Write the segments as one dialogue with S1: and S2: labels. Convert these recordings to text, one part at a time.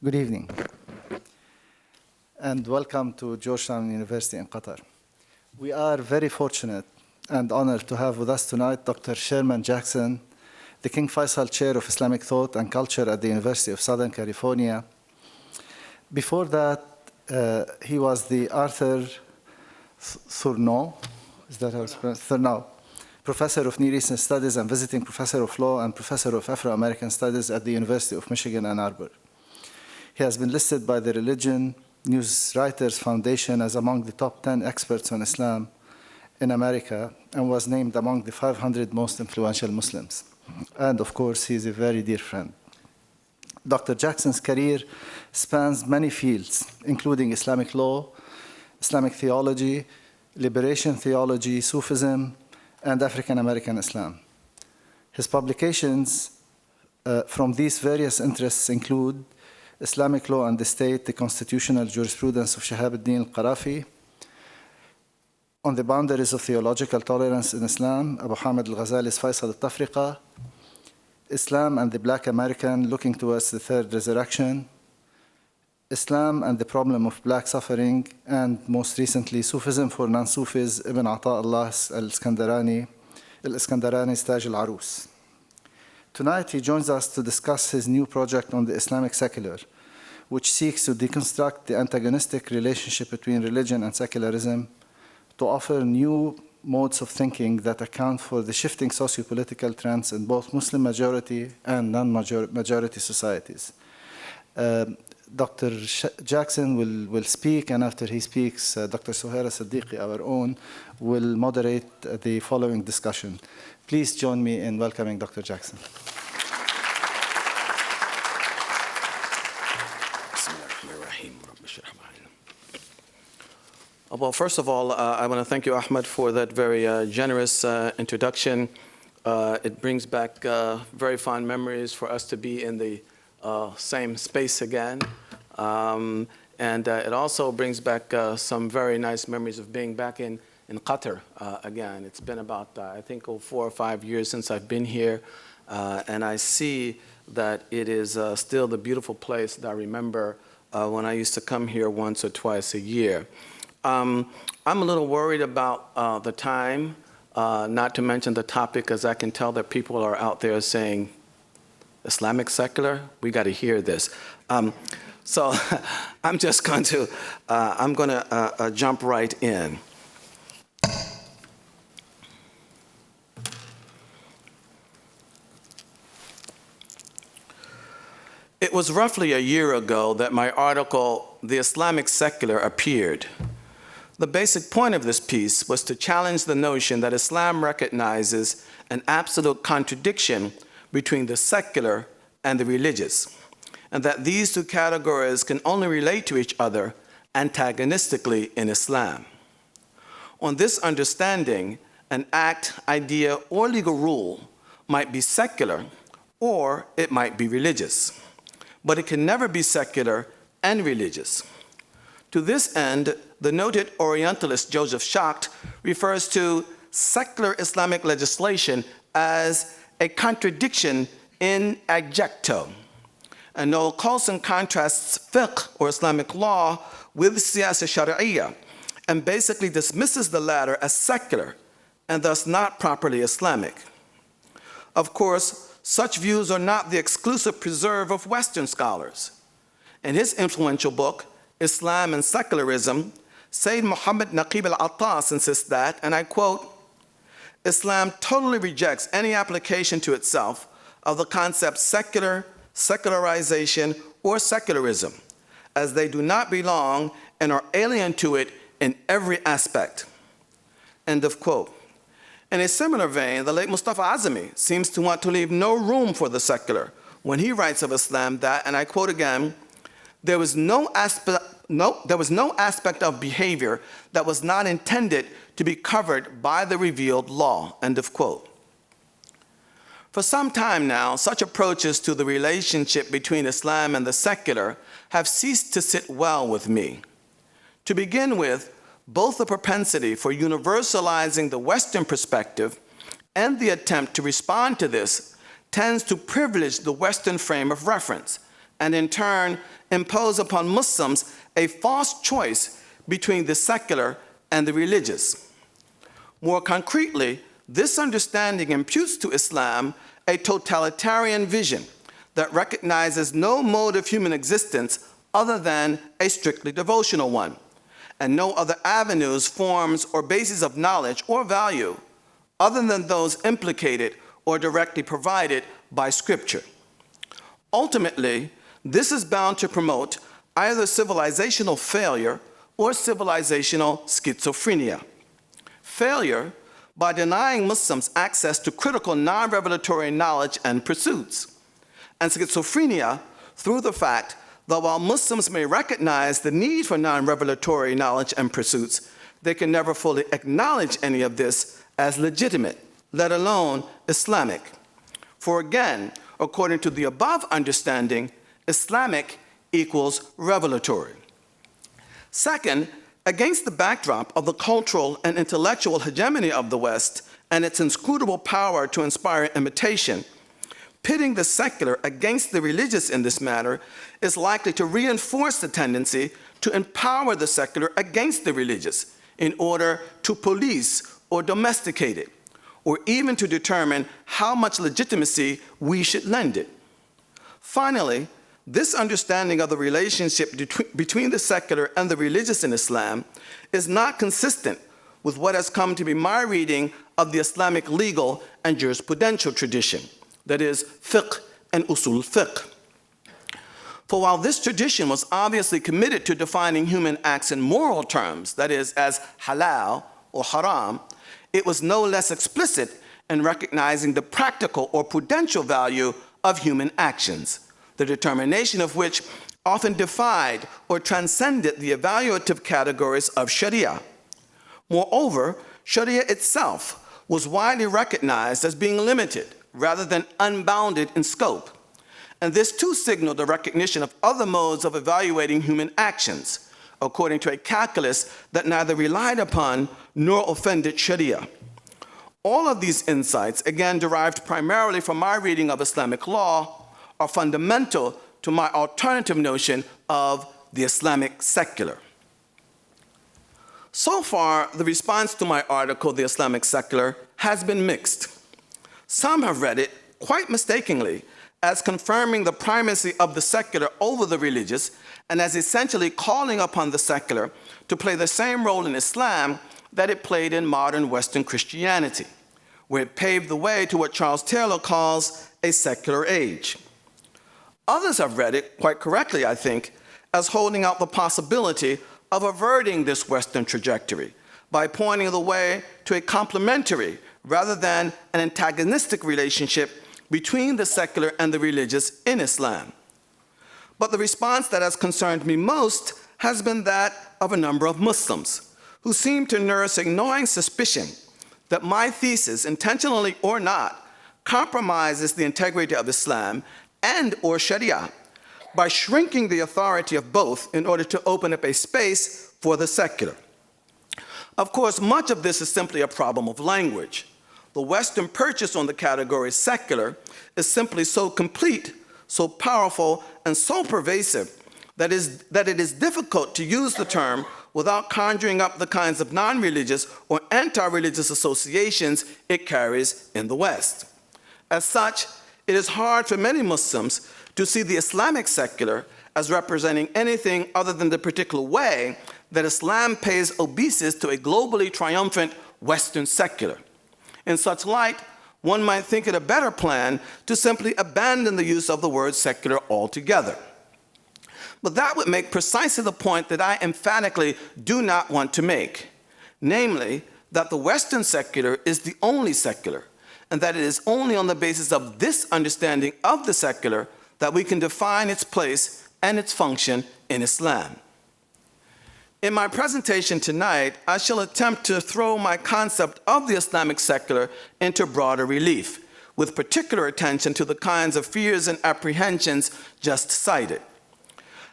S1: Good evening, and welcome to Georgetown University in Qatar. We are very fortunate and honored to have with us tonight Dr. Sherman Jackson, the King Faisal Chair of Islamic Thought and Culture at the University of Southern California. Before that, he was the Arthur Thurneau, Professor of Near Eastern Studies and Visiting Professor of Law and Professor of Afro-American Studies at the University of Michigan, Ann Arbor. He has been listed by the Religion News Writers Foundation as among the top 10 experts on Islam in America and was named among the 500 most influential Muslims. And of course, he is a very dear friend. Dr. Jackson's career spans many fields, including Islamic law, Islamic theology, liberation theology, Sufism, and African American Islam. His publications from these various interests include Islamic Law and the State, the Constitutional Jurisprudence of Shihab al-Din al-Qarafi, On the Boundaries of Theological Tolerance in Islam, Abu Hamid al-Ghazali's Faisal al-Tafriqa, Islam and the Black American, Looking Towards the Third Resurrection, Islam and the Problem of Black Suffering, and most recently, Sufism for Non-Sufis, Ibn Ata'Allah al-Iskandarani's Taj al-Arus. Tonight, he joins us to discuss his new project on the Islamic Secular, which seeks to deconstruct the antagonistic relationship between religion and secularism, to offer new modes of thinking that account for the shifting socio-political trends in both Muslim majority and non-majority societies. Dr. Jackson will speak, and after he speaks, Dr. Suhaira Siddiqui, our own, will moderate the following discussion. Please join me in welcoming Dr. Jackson.
S2: Well, first of all, I want to thank you, Ahmed, for that very generous introduction. It brings back very fond memories for us to be in the same space again. And it also brings back some very nice memories of being back in Qatar again. It's been about, I think, 4 or 5 years since I've been here. And I see that it is still the beautiful place that I remember when I used to come here once or twice a year. I'm a little worried about the time, not to mention the topic, as I can tell that people are out there saying, Islamic secular, we got to hear this. So I'm just going to, jump right in. It was roughly a year ago that my article, The Islamic Secular, appeared. The basic point of this piece was to challenge the notion that Islam recognizes an absolute contradiction between the secular and the religious, and that these two categories can only relate to each other antagonistically in Islam. On this understanding, an act, idea, or legal rule might be secular, or it might be religious, but it can never be secular and religious. To this end, the noted Orientalist Joseph Schacht refers to secular Islamic legislation as a contradiction in adjecto. And Noel Coulson contrasts fiqh, or Islamic law, with siyasa shari'iyya, and basically dismisses the latter as secular, and thus not properly Islamic. Of course, such views are not the exclusive preserve of Western scholars. In his influential book, Islam and Secularism, Sayyid Muhammad Naqib al-Attas insists that, and I quote, Islam totally rejects any application to itself of the concepts secular, secularization, or secularism, as they do not belong and are alien to it in every aspect. End of quote. In a similar vein, the late Mustafa Azami seems to want to leave no room for the secular when he writes of Islam that, and I quote again, there was no aspect of behavior that was not intended to be covered by the revealed law, end of quote. For some time now, such approaches to the relationship between Islam and the secular have ceased to sit well with me. To begin with, both the propensity for universalizing the Western perspective and the attempt to respond to this tends to privilege the Western frame of reference, and in turn impose upon Muslims a false choice between the secular and the religious. More concretely, this understanding imputes to Islam a totalitarian vision that recognizes no mode of human existence other than a strictly devotional one, and no other avenues, forms, or bases of knowledge or value other than those implicated or directly provided by Scripture. Ultimately, this is bound to promote either civilizational failure or civilizational schizophrenia. Failure by denying Muslims access to critical non-revelatory knowledge and pursuits, and schizophrenia through the fact that while Muslims may recognize the need for non-revelatory knowledge and pursuits, they can never fully acknowledge any of this as legitimate, let alone Islamic. For again, according to the above understanding, Islamic equals revelatory. Second, against the backdrop of the cultural and intellectual hegemony of the West and its inscrutable power to inspire imitation, pitting the secular against the religious in this matter is likely to reinforce the tendency to empower the secular against the religious in order to police or domesticate it, or even to determine how much legitimacy we should lend it. Finally, this understanding of the relationship between the secular and the religious in Islam is not consistent with what has come to be my reading of the Islamic legal and jurisprudential tradition, that is, fiqh and usul fiqh. For while this tradition was obviously committed to defining human acts in moral terms, that is, as halal or haram, it was no less explicit in recognizing the practical or prudential value of human actions, the determination of which often defied or transcended the evaluative categories of Sharia. Moreover, Sharia itself was widely recognized as being limited rather than unbounded in scope. And this too signaled the recognition of other modes of evaluating human actions, according to a calculus that neither relied upon nor offended Sharia. All of these insights, again derived primarily from my reading of Islamic law, are fundamental to my alternative notion of the Islamic secular. So far, the response to my article, The Islamic Secular, has been mixed. Some have read it, quite mistakenly, as confirming the primacy of the secular over the religious and as essentially calling upon the secular to play the same role in Islam that it played in modern Western Christianity, where it paved the way to what Charles Taylor calls a secular age. Others have read it, quite correctly I think, as holding out the possibility of averting this Western trajectory by pointing the way to a complementary rather than an antagonistic relationship between the secular and the religious in Islam. But the response that has concerned me most has been that of a number of Muslims who seem to nurse a gnawing suspicion that my thesis, intentionally or not, compromises the integrity of Islam and or Sharia by shrinking the authority of both in order to open up a space for the secular. Of course, much of this is simply a problem of language. The Western purchase on the category secular is simply so complete, so powerful, and so pervasive that it is difficult to use the term without conjuring up the kinds of non-religious or anti-religious associations it carries in the West. As such, it is hard for many Muslims to see the Islamic secular as representing anything other than the particular way that Islam pays obeisance to a globally triumphant Western secular. In such light, one might think it a better plan to simply abandon the use of the word secular altogether. But that would make precisely the point that I emphatically do not want to make, namely that the Western secular is the only secular, and that it is only on the basis of this understanding of the secular that we can define its place and its function in Islam. In my presentation tonight, I shall attempt to throw my concept of the Islamic secular into broader relief, with particular attention to the kinds of fears and apprehensions just cited.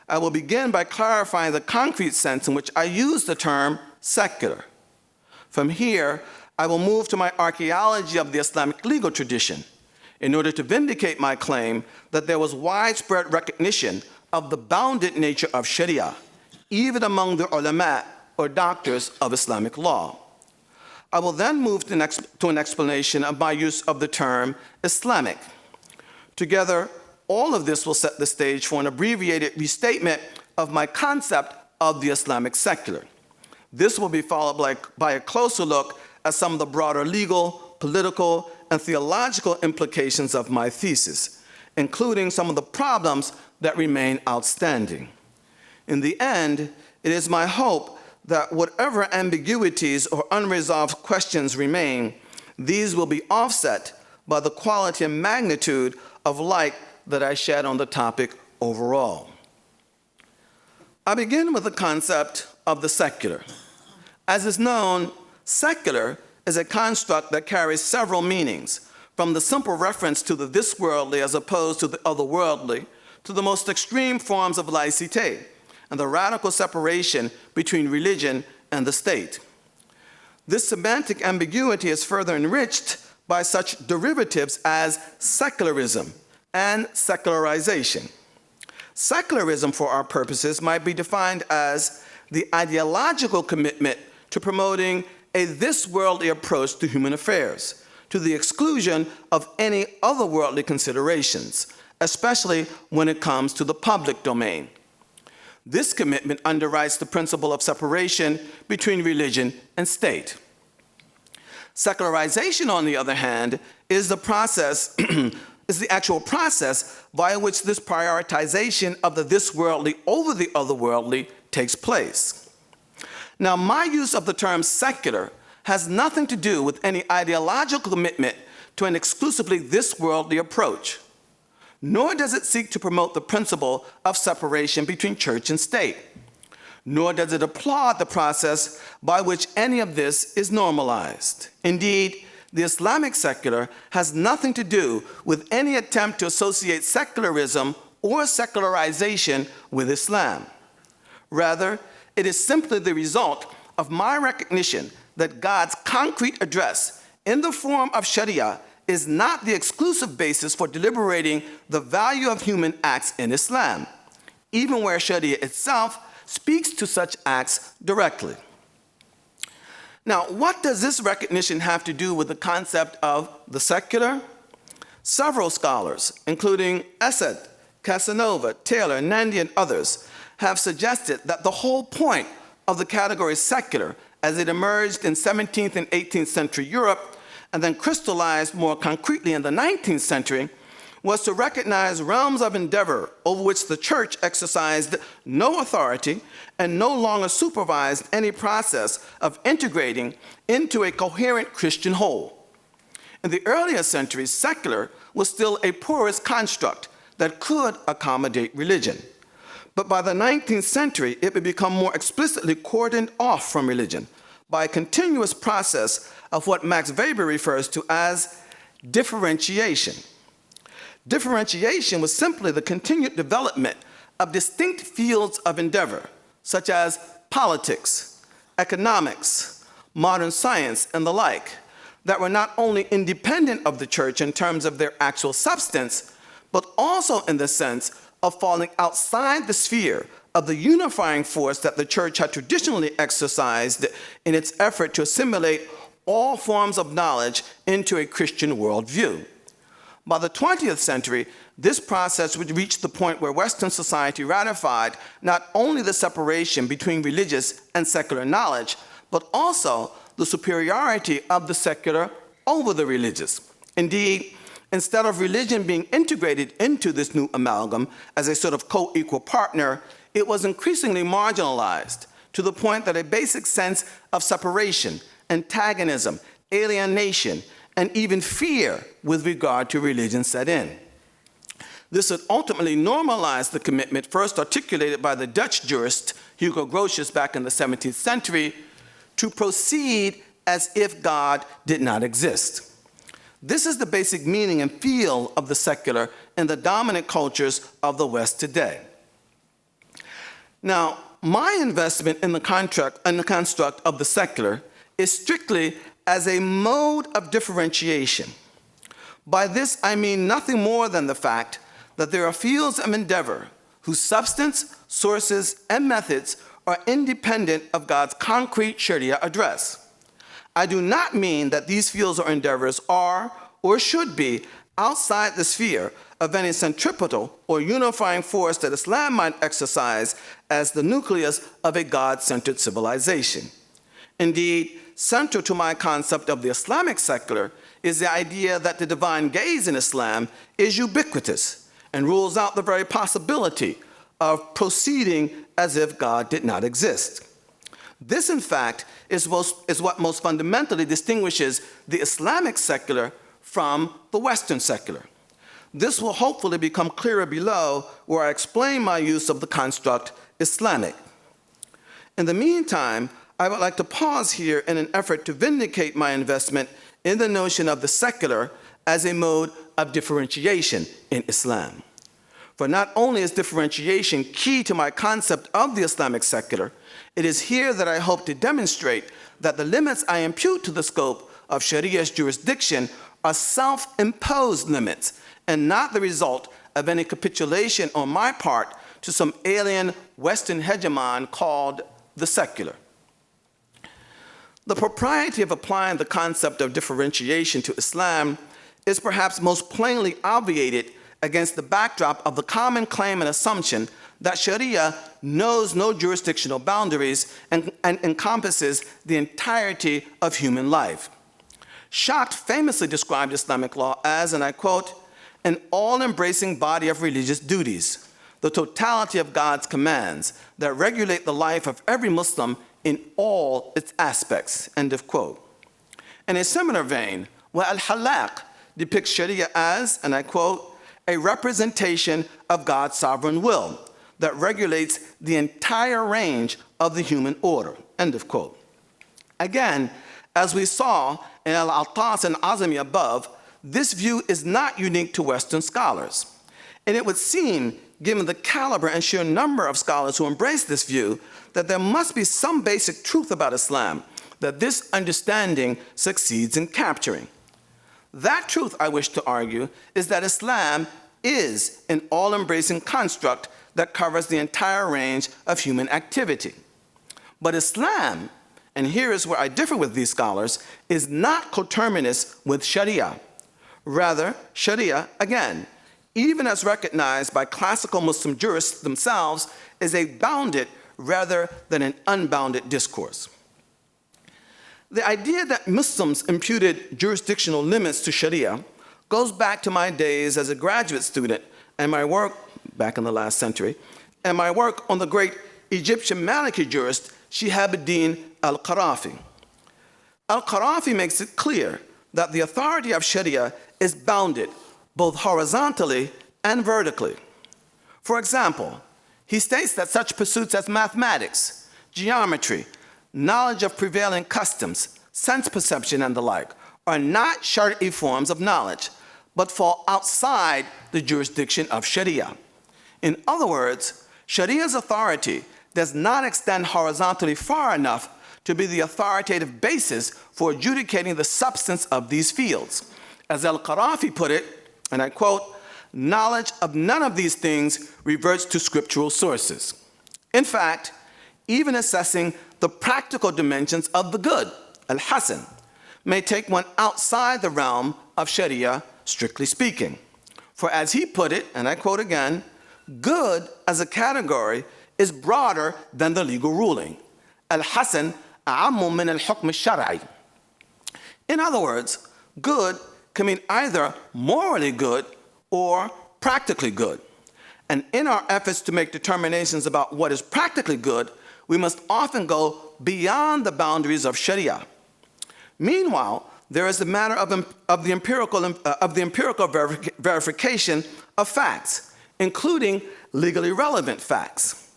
S2: I will begin by clarifying the concrete sense in which I use the term secular. From here, I will move to my archaeology of the Islamic legal tradition, in order to vindicate my claim that there was widespread recognition of the bounded nature of Sharia, even among the ulama, or doctors of Islamic law. I will then move to an explanation of my use of the term Islamic. Together, all of this will set the stage for an abbreviated restatement of my concept of the Islamic secular. This will be followed by a closer look at some of the broader legal, political, and theological implications of my thesis, including some of the problems that remain outstanding. In the end, it is my hope that whatever ambiguities or unresolved questions remain, these will be offset by the quality and magnitude of light that I shed on the topic overall. I begin with the concept of the secular. As is known, secular is a construct that carries several meanings, from the simple reference to the this worldly as opposed to the otherworldly, to the most extreme forms of laicite, and the radical separation between religion and the state. This semantic ambiguity is further enriched by such derivatives as secularism and secularization. Secularism, for our purposes, might be defined as the ideological commitment to promoting a this-worldly approach to human affairs, to the exclusion of any otherworldly considerations, especially when it comes to the public domain. This commitment underwrites the principle of separation between religion and state. Secularization, on the other hand, is the process, is the actual process by which this prioritization of the this-worldly over the otherworldly takes place. Now, my use of the term secular has nothing to do with any ideological commitment to an exclusively this-worldly approach, nor does it seek to promote the principle of separation between church and state, nor does it applaud the process by which any of this is normalized. Indeed, the Islamic secular has nothing to do with any attempt to associate secularism or secularization with Islam. Rather, it is simply the result of my recognition that God's concrete address in the form of Sharia is not the exclusive basis for deliberating the value of human acts in Islam, even where Sharia itself speaks to such acts directly. Now, what does this recognition have to do with the concept of the secular? Several scholars, including Essed, Casanova, Taylor, Nandi, and others, have suggested that the whole point of the category secular, as it emerged in 17th and 18th century Europe, and then crystallized more concretely in the 19th century, was to recognize realms of endeavor over which the church exercised no authority and no longer supervised any process of integrating into a coherent Christian whole. In the earlier centuries, secular was still a porous construct that could accommodate religion. But by the 19th century, it would become more explicitly cordoned off from religion by a continuous process of what Max Weber refers to as differentiation. Differentiation was simply the continued development of distinct fields of endeavor, such as politics, economics, modern science, and the like, that were not only independent of the church in terms of their actual substance, but also in the sense of falling outside the sphere of the unifying force that the church had traditionally exercised in its effort to assimilate all forms of knowledge into a Christian worldview. By the 20th century, this process would reach the point where Western society ratified not only the separation between religious and secular knowledge, but also the superiority of the secular over the religious. Indeed, instead of religion being integrated into this new amalgam as a sort of co-equal partner, it was increasingly marginalized to the point that a basic sense of separation, antagonism, alienation, and even fear with regard to religion set in. This had ultimately normalized the commitment first articulated by the Dutch jurist Hugo Grotius back in the 17th century to proceed as if God did not exist. This is the basic meaning and feel of the secular in the dominant cultures of the West today. Now, my investment in the construct of the secular is strictly as a mode of differentiation. By this, I mean nothing more than the fact that there are fields of endeavor whose substance, sources, and methods are independent of God's concrete Sharia address. I do not mean that these fields or endeavors are or should be outside the sphere of any centripetal or unifying force that Islam might exercise as the nucleus of a God-centered civilization. Indeed, central to my concept of the Islamic secular is the idea that the divine gaze in Islam is ubiquitous and rules out the very possibility of proceeding as if God did not exist. This, in fact, is what most fundamentally distinguishes the Islamic secular from the Western secular. This will hopefully become clearer below, where I explain my use of the construct Islamic. In the meantime, I would like to pause here in an effort to vindicate my investment in the notion of the secular as a mode of differentiation in Islam. For not only is differentiation key to my concept of the Islamic secular, it is here that I hope to demonstrate that the limits I impute to the scope of Sharia's jurisdiction are self-imposed limits and not the result of any capitulation on my part to some alien Western hegemon called the secular. The propriety of applying the concept of differentiation to Islam is perhaps most plainly obviated against the backdrop of the common claim and assumption that Sharia knows no jurisdictional boundaries and encompasses the entirety of human life. Schacht famously described Islamic law as, and I quote, an all-embracing body of religious duties, the totality of God's commands that regulate the life of every Muslim in all its aspects, end of quote. In a similar vein, Al-Halaq depicts Sharia as, and I quote, a representation of God's sovereign will that regulates the entire range of the human order, end of quote. Again, as we saw in Al-Attas and Azami above, this view is not unique to Western scholars. And it would seem, given the caliber and sheer number of scholars who embrace this view, that there must be some basic truth about Islam that this understanding succeeds in capturing. That truth, I wish to argue, is that Islam is an all-embracing construct that covers the entire range of human activity. But Islam, and here is where I differ with these scholars, is not coterminous with Sharia. Rather, Sharia, again, even as recognized by classical Muslim jurists themselves, is a bounded rather than an unbounded discourse. The idea that Muslims imputed jurisdictional limits to Sharia goes back to my days as a graduate student and my work, back in the last century, and my work on the great Egyptian Maliki jurist Shihab ad-Din al-Qarafi. Al-Qarafi makes it clear that the authority of Sharia is bounded both horizontally and vertically. For example, he states that such pursuits as mathematics, geometry, knowledge of prevailing customs, sense perception, and the like are not Shari'i forms of knowledge, but fall outside the jurisdiction of Sharia. In other words, Sharia's authority does not extend horizontally far enough to be the authoritative basis for adjudicating the substance of these fields. As Al-Qarafi put it, and I quote, knowledge of none of these things reverts to scriptural sources. In fact, even assessing the practical dimensions of the good, al-hasan, may take one outside the realm of Sharia, strictly speaking. For as he put it, and I quote again, good as a category is broader than the legal ruling. Al-hasan a'ammu min al-hukm al-shar'i. In other words, good can mean either morally good or practically good. And in our efforts to make determinations about what is practically good, we must often go beyond the boundaries of Sharia. Meanwhile, there is the matter of the empirical verification of facts, including legally relevant facts.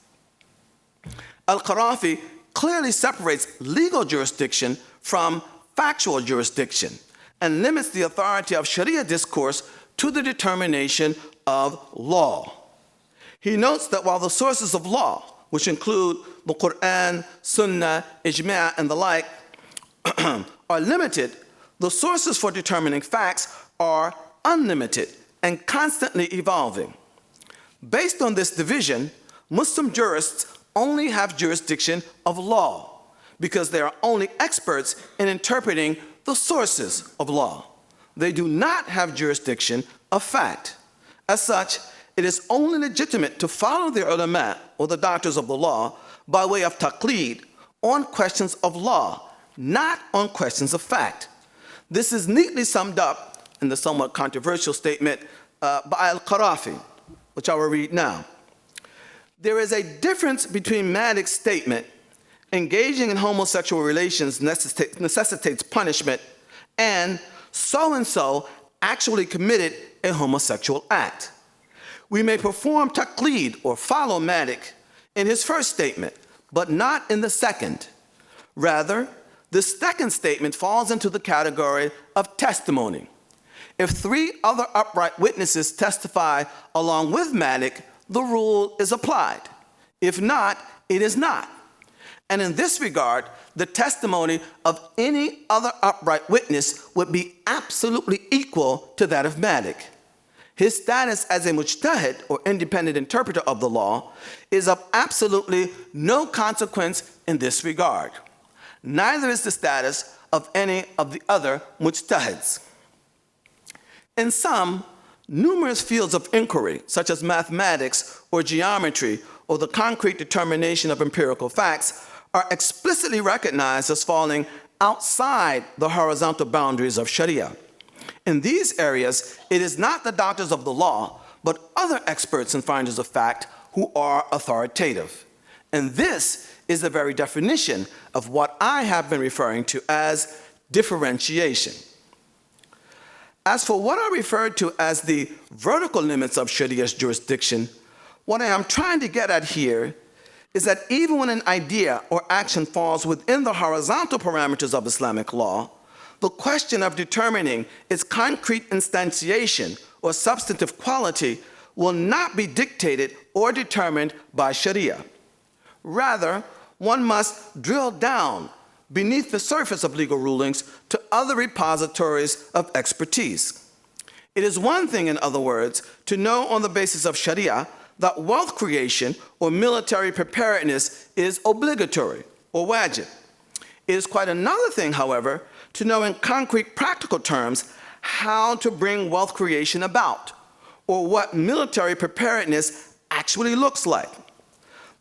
S2: Al-Qarafi clearly separates legal jurisdiction from factual jurisdiction and limits the authority of Sharia discourse to the determination of law. He notes that while the sources of law, which include the Quran, Sunnah, Ijma', and the like, are limited, the sources for determining facts are unlimited and constantly evolving. Based on this division, Muslim jurists only have jurisdiction of law because they are only experts in interpreting the sources of law. They do not have jurisdiction of fact. As such, it is only legitimate to follow the ulama, or the doctors of the law, by way of taqlid on questions of law, not on questions of fact. This is neatly summed up in the somewhat controversial statement by Al-Qarafi, which I will read now. There is a difference between Malik's statement, engaging in homosexual relations necessitates punishment, and so-and-so actually committed a homosexual act. We may perform taqlid or follow Malik in his first statement, but not in the second. Rather, the second statement falls into the category of testimony. If 3 other upright witnesses testify along with Malik, the rule is applied. If not, it is not. And in this regard, the testimony of any other upright witness would be absolutely equal to that of Malik. His status as a mujtahid, or independent interpreter of the law, is of absolutely no consequence in this regard. Neither is the status of any of the other mujtahids. In some, numerous fields of inquiry, such as mathematics or geometry or the concrete determination of empirical facts, are explicitly recognized as falling outside the horizontal boundaries of Sharia. In these areas, it is not the doctors of the law, but other experts and finders of fact who are authoritative. And this is the very definition of what I have been referring to as differentiation. As for what I referred to as the vertical limits of Sharia's jurisdiction, what I am trying to get at here is that even when an idea or action falls within the horizontal parameters of Islamic law, the question of determining its concrete instantiation or substantive quality will not be dictated or determined by Sharia. Rather, one must drill down beneath the surface of legal rulings to other repositories of expertise. It is one thing, in other words, to know on the basis of Sharia that wealth creation or military preparedness is obligatory or wajib. It is quite another thing, however, to know in concrete practical terms how to bring wealth creation about, or what military preparedness actually looks like.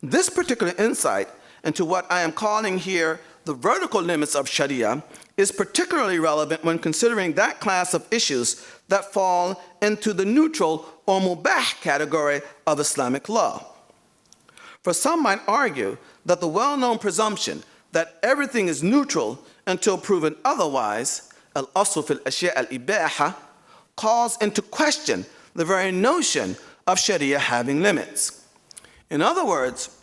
S2: This particular insight into what I am calling here the vertical limits of Sharia is particularly relevant when considering that class of issues that fall into the neutral or mubah category of Islamic law. For some might argue that the well-known presumption that everything is neutral until proven otherwise, al-asl fil ashya' al-ibaha, calls into question the very notion of Sharia having limits. In other words,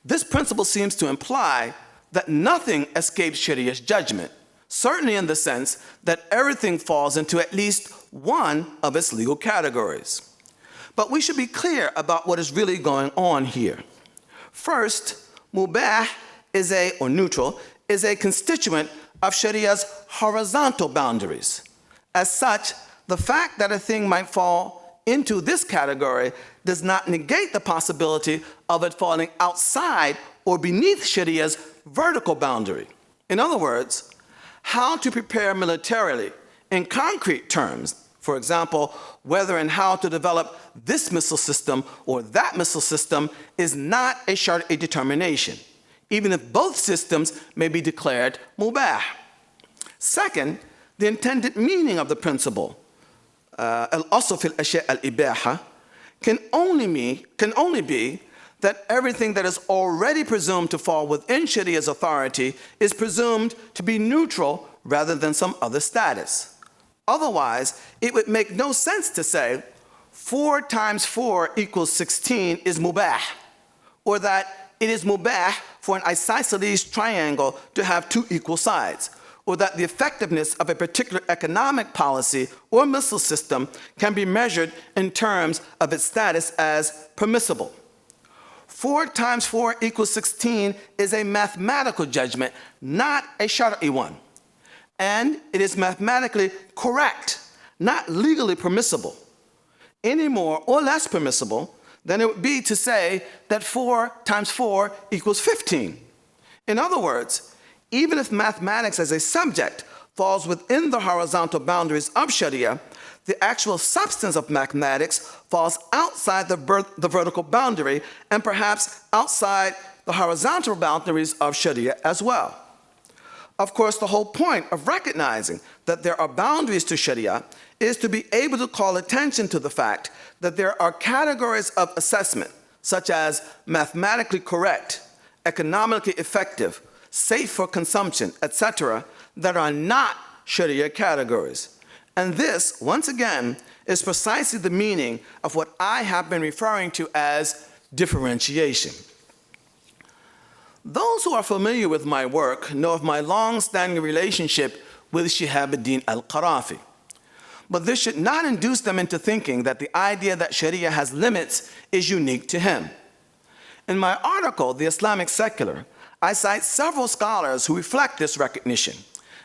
S2: this principle seems to imply that nothing escapes Sharia's judgment, certainly in the sense that everything falls into at least one of its legal categories. But we should be clear about what is really going on here. First, mubah or neutral is a constituent of Sharia's horizontal boundaries. As such, the fact that a thing might fall into this category does not negate the possibility of it falling outside or beneath Sharia's vertical boundary. In other words, how to prepare militarily in concrete terms, for example, whether and how to develop this missile system or that missile system, is not a Shari'i determination, even if both systems may be declared mubah. Second, the intended meaning of the principle, al-asl fil ashya' al-ibaha, can only be that everything that is already presumed to fall within Sharia's authority is presumed to be neutral rather than some other status. Otherwise, it would make no sense to say 4 times 4 equals 16 is mubah, or that it is mubah for an isosceles triangle to have 2 equal sides, or that the effectiveness of a particular economic policy or missile system can be measured in terms of its status as permissible. 4 times 4 equals 16 is a mathematical judgment, not a Shari'i one. And it is mathematically correct, not legally permissible, any more or less permissible than it would be to say that 4 times 4 equals 15. In other words, even if mathematics as a subject falls within the horizontal boundaries of Sharia, the actual substance of mathematics falls outside the vertical boundary and perhaps outside the horizontal boundaries of Sharia as well. Of course, the whole point of recognizing that there are boundaries to Sharia is to be able to call attention to the fact that there are categories of assessment, such as mathematically correct, economically effective, safe for consumption, etc., that are not Sharia categories. And this, once again, is precisely the meaning of what I have been referring to as differentiation. Those who are familiar with my work know of my long-standing relationship with Shihabuddin al-Qarafi. But this should not induce them into thinking that the idea that Sharia has limits is unique to him. In my article, The Islamic Secular, I cite several scholars who reflect this recognition,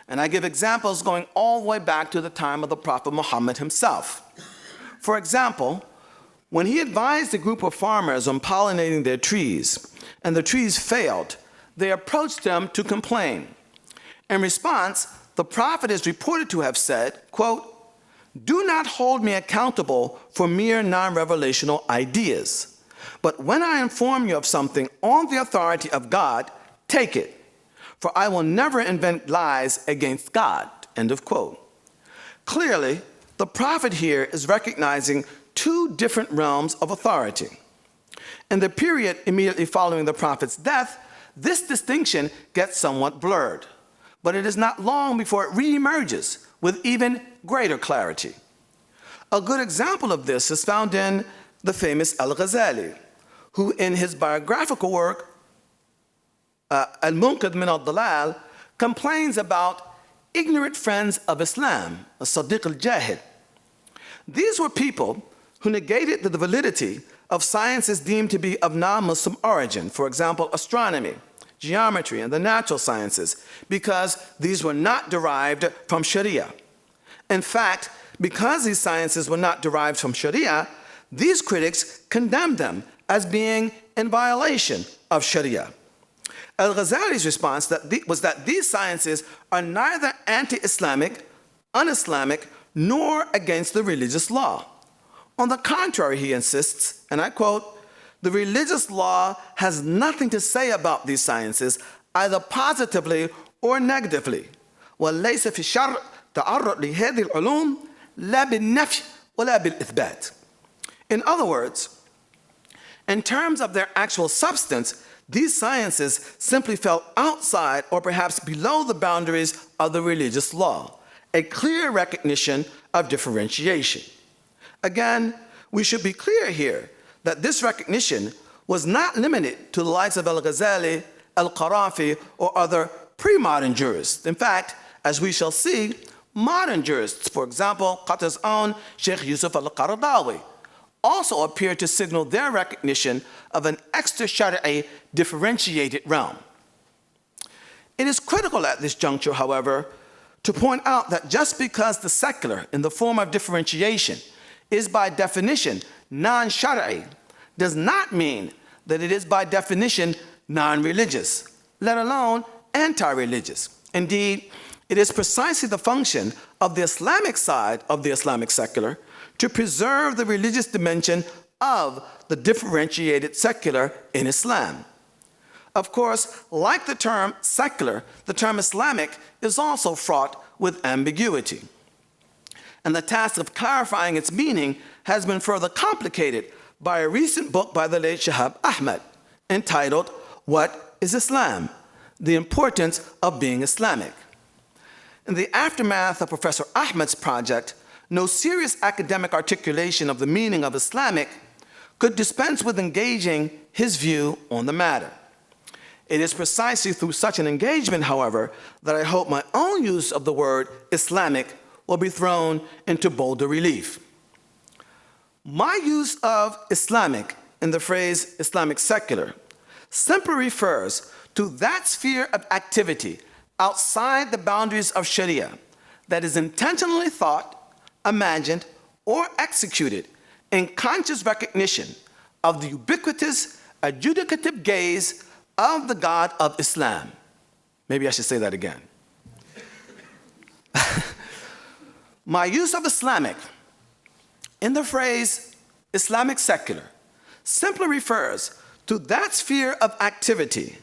S2: and I give examples going all the way back to the time of the Prophet Muhammad himself. For example, when he advised a group of farmers on pollinating their trees, and the trees failed, they approached him to complain. In response, the Prophet is reported to have said, quote, "Do not hold me accountable for mere non-revelational ideas, but when I inform you of something on the authority of God, take it, for I will never invent lies against God," end of quote. Clearly, the Prophet here is recognizing two different realms of authority. In the period immediately following the Prophet's death, this distinction gets somewhat blurred, but it is not long before it reemerges with even greater clarity. A good example of this is found in the famous Al-Ghazali, who in his biographical work, Al-Munqidh min al-Dalal, complains about ignorant friends of Islam, as-Sadiq al-Jahid. These were people who negated the validity of sciences deemed to be of non-Muslim origin, for example, astronomy, geometry, and the natural sciences, because these were not derived from Sharia. In fact, because these sciences were not derived from Sharia, these critics condemned them as being in violation of Sharia. Al-Ghazali's response was that these sciences are neither anti-Islamic, un-Islamic, nor against the religious law. On the contrary, he insists, and I quote, "The religious law has nothing to say about these sciences, either positively or negatively. وَلَيْسَ فِي الشَّرْعِ تَعَرُّض لِهَذِهِ الْعُلُومِ لَا بِالنَّفْيِ وَلَا بِالْإِثْبَاتِ." In other words, in terms of their actual substance, these sciences simply fell outside or perhaps below the boundaries of the religious law, a clear recognition of differentiation. Again, we should be clear here that this recognition was not limited to the likes of Al-Ghazali, Al-Qarafi, or other pre-modern jurists. In fact, as we shall see, modern jurists, for example, Qatar's own Sheikh Yusuf al-Qaradawi, also appear to signal their recognition of an extra-Shari'i differentiated realm. It is critical at this juncture, however, to point out that just because the secular in the form of differentiation is by definition non-Shari'i does not mean that it is by definition non-religious, let alone anti-religious. Indeed, it is precisely the function of the Islamic side of the Islamic secular to preserve the religious dimension of the differentiated secular in Islam. Of course, like the term secular, the term Islamic is also fraught with ambiguity. And the task of clarifying its meaning has been further complicated by a recent book by the late Shahab Ahmed entitled, "What is Islam? The Importance of Being Islamic." In the aftermath of Professor Ahmed's project, no serious academic articulation of the meaning of Islamic could dispense with engaging his view on the matter. It is precisely through such an engagement, however, that I hope my own use of the word Islamic will be thrown into bolder relief. My use of Islamic in the phrase Islamic secular simply refers to that sphere of activity outside the boundaries of Sharia that is intentionally thought, imagined, or executed in conscious recognition of the ubiquitous adjudicative gaze of the God of Islam. Maybe I should say that again. My use of Islamic in the phrase Islamic secular simply refers to that sphere of activity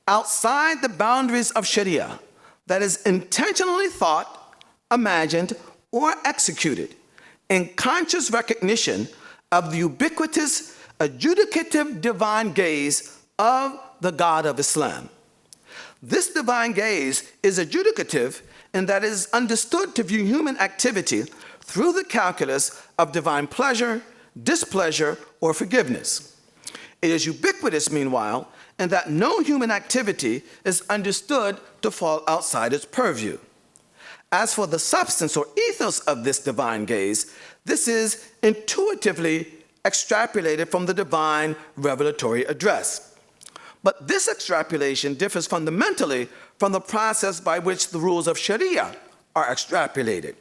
S2: outside the boundaries of Sharia that is intentionally thought, imagined, or executed in conscious recognition of the ubiquitous adjudicative divine gaze of the God of Islam. This divine gaze is adjudicative in that it is understood to view human activity through the calculus of divine pleasure, displeasure, or forgiveness. It is ubiquitous, meanwhile, in that no human activity is understood to fall outside its purview. As for the substance or ethos of this divine gaze, this is intuitively extrapolated from the divine revelatory address. But this extrapolation differs fundamentally from the process by which the rules of Sharia are extrapolated.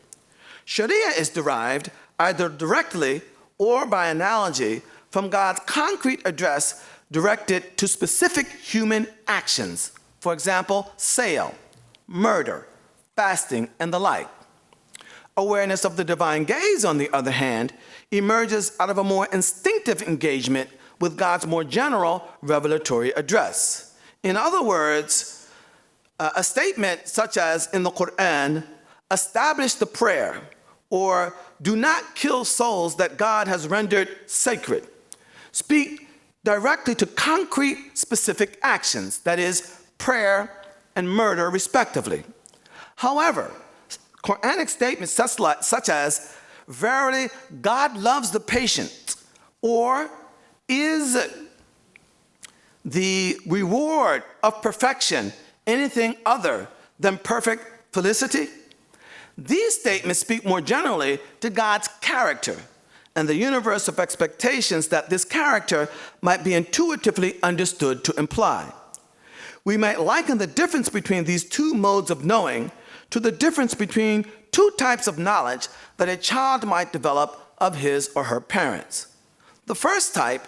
S2: Sharia is derived either directly or by analogy from God's concrete address directed to specific human actions, for example, sale, murder, fasting, and the like. Awareness of the divine gaze, on the other hand, emerges out of a more instinctive engagement with God's more general revelatory address. In other words, a statement such as in the Quran, establish the prayer, or do not kill souls that God has rendered sacred, speak directly to concrete specific actions, that is, prayer and murder, respectively. However, Quranic statements such as, verily, God loves the patient, or is the reward of perfection anything other than perfect felicity? These statements speak more generally to God's character and the universe of expectations that this character might be intuitively understood to imply. We might liken the difference between these two modes of knowing to the difference between two types of knowledge that a child might develop of his or her parents. The first type,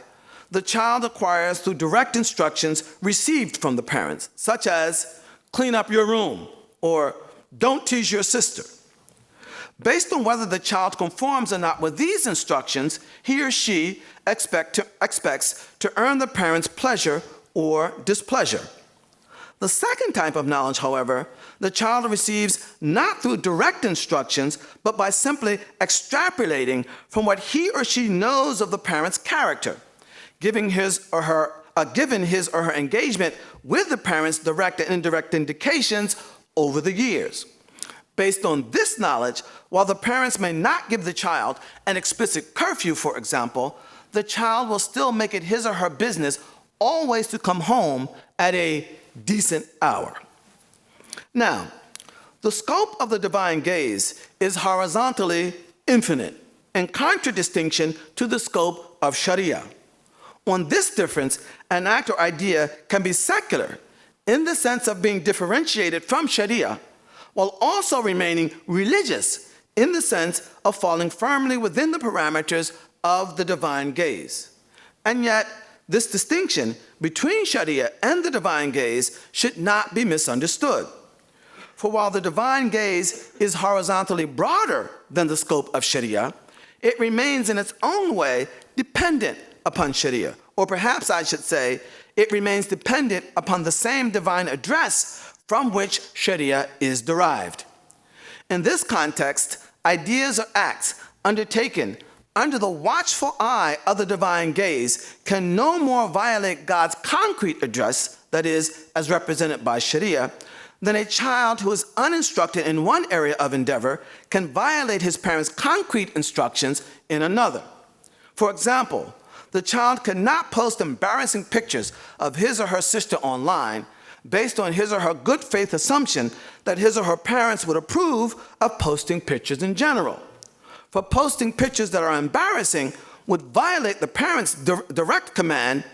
S2: the child acquires through direct instructions received from the parents, such as, clean up your room, or don't tease your sister. Based on whether the child conforms or not with these instructions, he or she expects to earn the parent's pleasure or displeasure. The second type of knowledge, however, the child receives not through direct instructions, but by simply extrapolating from what he or she knows of the parent's character, given his or her engagement with the parent's direct and indirect indications over the years. Based on this knowledge, while the parents may not give the child an explicit curfew, for example, the child will still make it his or her business always to come home at a decent hour. Now, the scope of the divine gaze is horizontally infinite, in contradistinction to the scope of Sharia. On this difference, an act or idea can be secular in the sense of being differentiated from Sharia, while also remaining religious in the sense of falling firmly within the parameters of the divine gaze. And yet, this distinction between Sharia and the divine gaze should not be misunderstood. For while the divine gaze is horizontally broader than the scope of Sharia, it remains in its own way dependent upon Sharia, or perhaps I should say, it remains dependent upon the same divine address from which Sharia is derived. In this context, ideas or acts undertaken under the watchful eye of the divine gaze can no more violate God's concrete address, that is, as represented by Sharia, than a child who is uninstructed in one area of endeavor can violate his parents' concrete instructions in another. For example, the child cannot post embarrassing pictures of his or her sister online based on his or her good faith assumption that his or her parents would approve of posting pictures in general. For posting pictures that are embarrassing would violate the parent's direct command,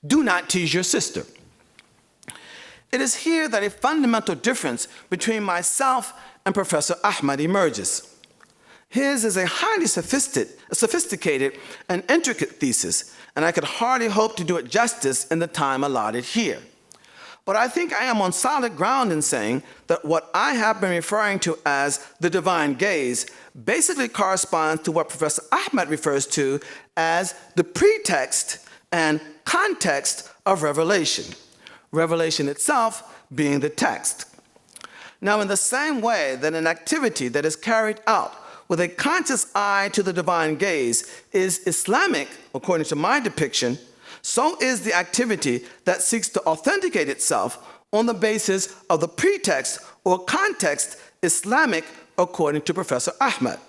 S2: do not tease your sister. It is here that a fundamental difference between myself and Professor Ahmad emerges. His is a highly sophisticated and intricate thesis, and I could hardly hope to do it justice in the time allotted here. But I think I am on solid ground in saying that what I have been referring to as the divine gaze basically corresponds to what Professor Ahmed refers to as the pretext and context of revelation, revelation itself being the text. Now, in the same way that an activity that is carried out with a conscious eye to the divine gaze is Islamic, according to my depiction, so is the activity that seeks to authenticate itself on the basis of the pretext or context Islamic, according to Professor Ahmed.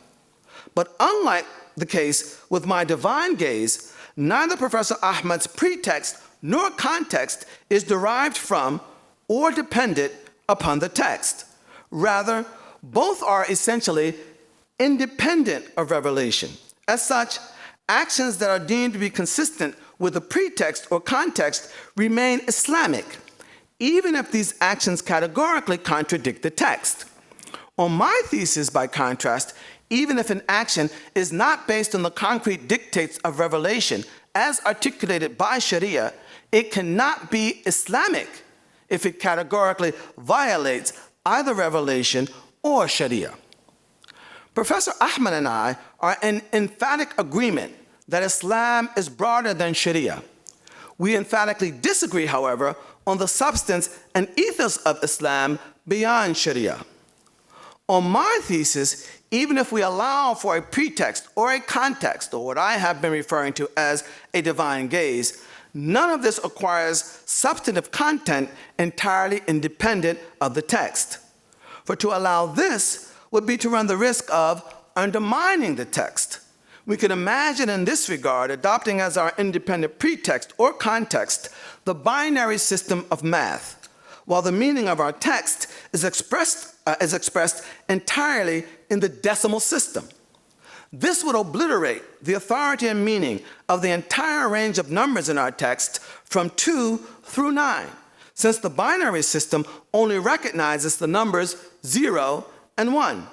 S2: But unlike the case with my divine gaze, neither Professor Ahmed's pretext nor context is derived from or dependent upon the text. Rather, both are essentially independent of revelation. As such, actions that are deemed to be consistent with the pretext or context remain Islamic, even if these actions categorically contradict the text. On my thesis, by contrast, even if an action is not based on the concrete dictates of revelation as articulated by Sharia, it cannot be Islamic if it categorically violates either revelation or Sharia. Professor Ahmed and I are in emphatic agreement that Islam is broader than Sharia. We emphatically disagree, however, on the substance and ethos of Islam beyond Sharia. On my thesis, even if we allow for a pretext or a context, or what I have been referring to as a divine gaze, none of this acquires substantive content entirely independent of the text. For to allow this would be to run the risk of undermining the text. We can imagine in this regard adopting as our independent pretext or context the binary system of math, while the meaning of our text is expressed entirely in the decimal system. This would obliterate the authority and meaning of the entire range of numbers in our text from 2 through 9, since the binary system only recognizes the numbers 0 and 1.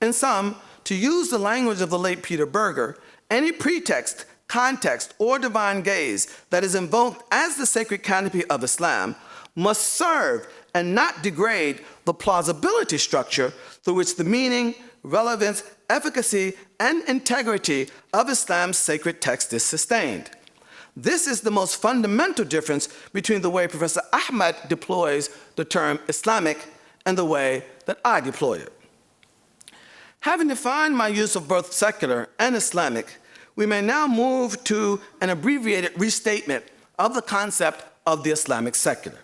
S2: In sum, to use the language of the late Peter Berger, any pretext, context, or divine gaze that is invoked as the sacred canopy of Islam must serve and not degrade the plausibility structure through which the meaning, relevance, efficacy, and integrity of Islam's sacred text is sustained. This is the most fundamental difference between the way Professor Ahmed deploys the term Islamic and the way that I deploy it. Having defined my use of both secular and Islamic, we may now move to an abbreviated restatement of the concept of the Islamic secular.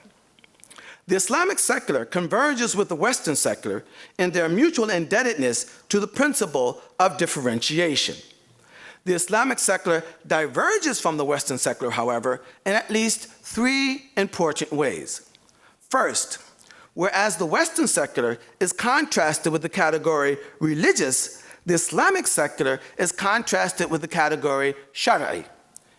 S2: The Islamic secular converges with the Western secular in their mutual indebtedness to the principle of differentiation. The Islamic secular diverges from the Western secular, however, in at least 3 important ways. First, whereas the Western secular is contrasted with the category religious, the Islamic secular is contrasted with the category Sharia.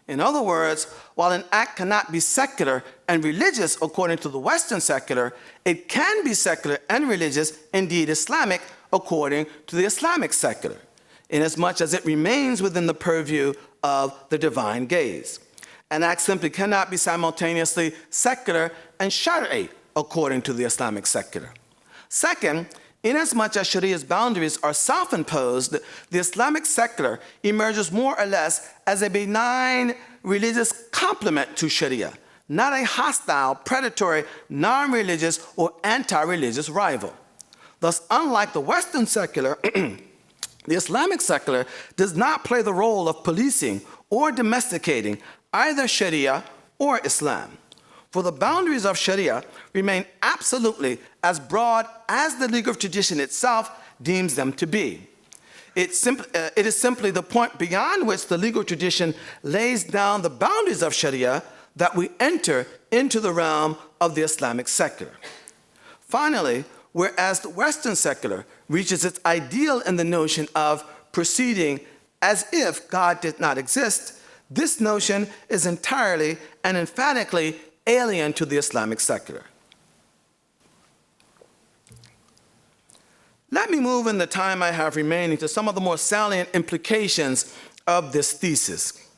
S2: In other words, while an act cannot be secular and religious according to the Western secular, it can be secular and religious, indeed Islamic, according to the Islamic secular, inasmuch as it remains within the purview of the divine gaze. An act simply cannot be simultaneously secular and Sharia, according to the Islamic secular. Second, inasmuch as Sharia's boundaries are self-imposed, the Islamic secular emerges more or less as a benign religious complement to Sharia, not a hostile, predatory, non-religious, or anti-religious rival. Thus, unlike the Western secular, the Islamic secular does not play the role of policing or domesticating either Sharia or Islam. For the boundaries of Sharia remain absolutely as broad as the legal tradition itself deems them to be. It is simply the point beyond which the legal tradition lays down the boundaries of Sharia that we enter into the realm of the Islamic secular. Finally, whereas the Western secular reaches its ideal in the notion of proceeding as if God did not exist, this notion is entirely and emphatically alien to the Islamic secular. Let me move in the time I have remaining to some of the more salient implications of this thesis.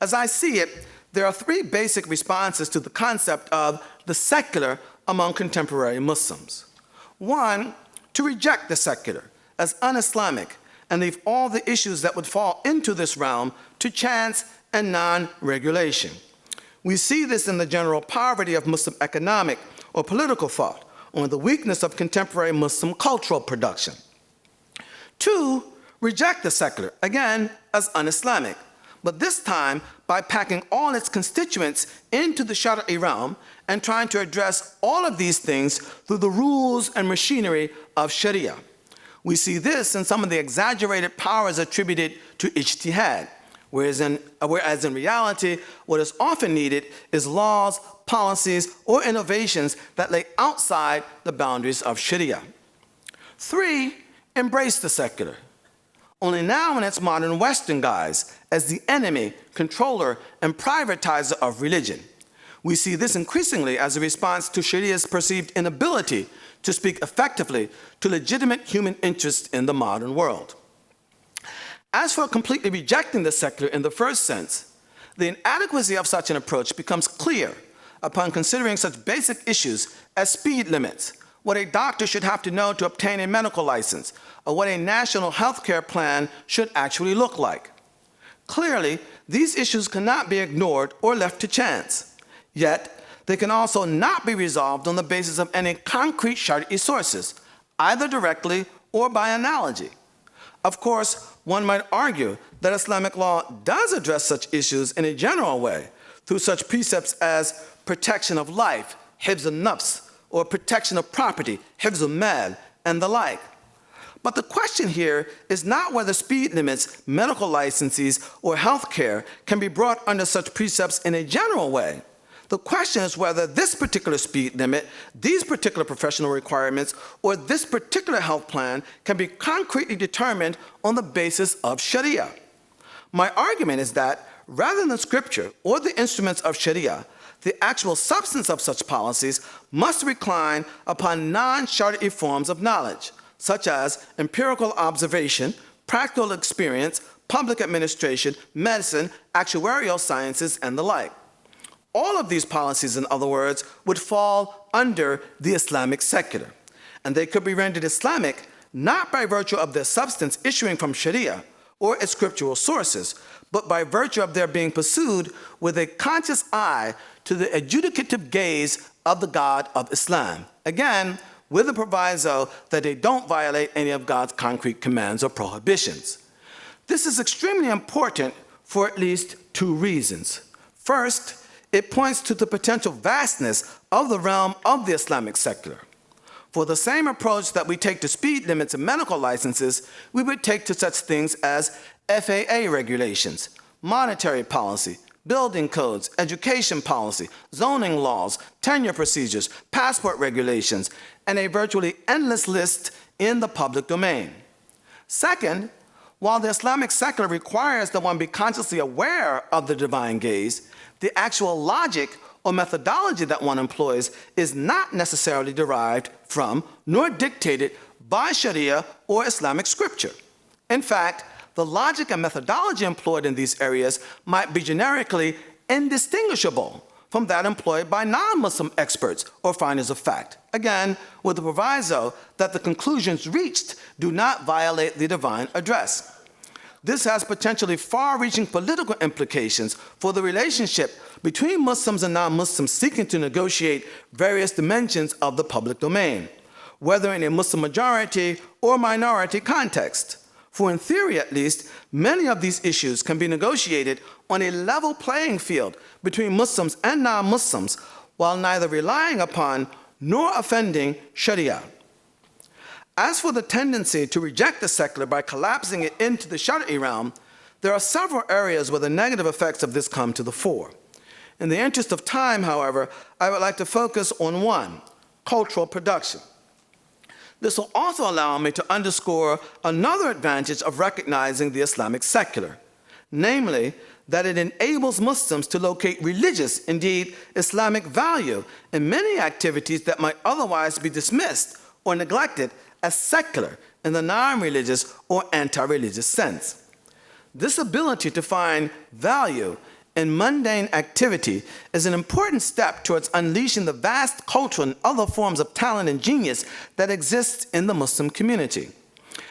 S2: As I see it, there are three basic responses to the concept of the secular among contemporary Muslims. One, to reject the secular as un-Islamic and leave all the issues that would fall into this realm to chance and non-regulation. We see this in the general poverty of Muslim economic or political thought, or the weakness of contemporary Muslim cultural production. Two, reject the secular, again, as un-Islamic, but this time by packing all its constituents into the Sharia realm and trying to address all of these things through the rules and machinery of Sharia. We see this in some of the exaggerated powers attributed to ijtihad, whereas in reality, what is often needed is laws, policies, or innovations that lay outside the boundaries of Sharia. Three, embrace the secular, only now in its modern Western guise as the enemy, controller, and privatizer of religion. We see this increasingly as a response to Sharia's perceived inability to speak effectively to legitimate human interests in the modern world. As for completely rejecting the secular in the first sense, the inadequacy of such an approach becomes clear upon considering such basic issues as speed limits, what a doctor should have to know to obtain a medical license, or what a national health care plan should actually look like. Clearly, these issues cannot be ignored or left to chance. Yet, they can also not be resolved on the basis of any concrete Sharia sources, either directly or by analogy. Of course, one might argue that Islamic law does address such issues in a general way, through such precepts as protection of life, hifz al-nafs, or protection of property, hifz al-mal, and the like. But the question here is not whether speed limits, medical licenses, or health care can be brought under such precepts in a general way. The question is whether this particular speed limit, these particular professional requirements, or this particular health plan can be concretely determined on the basis of Sharia. My argument is that rather than Scripture or the instruments of Sharia, the actual substance of such policies must recline upon non-Sharia forms of knowledge, such as empirical observation, practical experience, public administration, medicine, actuarial sciences, and the like. All of these policies, in other words, would fall under the Islamic secular, and they could be rendered Islamic not by virtue of their substance issuing from Sharia or its scriptural sources, but by virtue of their being pursued with a conscious eye to the adjudicative gaze of the God of Islam, again, with the proviso that they don't violate any of God's concrete commands or prohibitions. This is extremely important for at least two reasons. First, it points to the potential vastness of the realm of the Islamic secular. For the same approach that we take to speed limits and medical licenses, we would take to such things as FAA regulations, monetary policy, building codes, education policy, zoning laws, tenure procedures, passport regulations, and a virtually endless list in the public domain. Second, while the Islamic secular requires that one be consciously aware of the divine gaze, the actual logic or methodology that one employs is not necessarily derived from nor dictated by Sharia or Islamic scripture. In fact, the logic and methodology employed in these areas might be generically indistinguishable from that employed by non-Muslim experts or finders of fact, again, with the proviso that the conclusions reached do not violate the divine address. This has potentially far-reaching political implications for the relationship between Muslims and non-Muslims seeking to negotiate various dimensions of the public domain, whether in a Muslim majority or minority context. For in theory, at least, many of these issues can be negotiated on a level playing field between Muslims and non-Muslims, while neither relying upon nor offending Sharia. As for the tendency to reject the secular by collapsing it into the Sharia realm, there are several areas where the negative effects of this come to the fore. In the interest of time, however, I would like to focus on one, cultural production. This will also allow me to underscore another advantage of recognizing the Islamic secular, namely that it enables Muslims to locate religious, indeed Islamic value in many activities that might otherwise be dismissed or neglected as secular in the non-religious or anti-religious sense. This ability to find value in mundane activity is an important step towards unleashing the vast cultural and other forms of talent and genius that exists in the Muslim community.